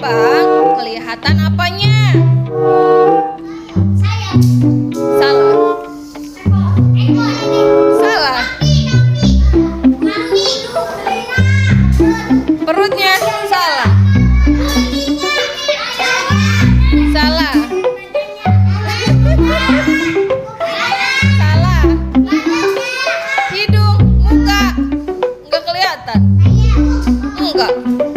Bang, kelihatan apanya? Salah. Salah. Perutnya salah. Salah. Salah. Hidung, muka, nggak kelihatan. Enggak.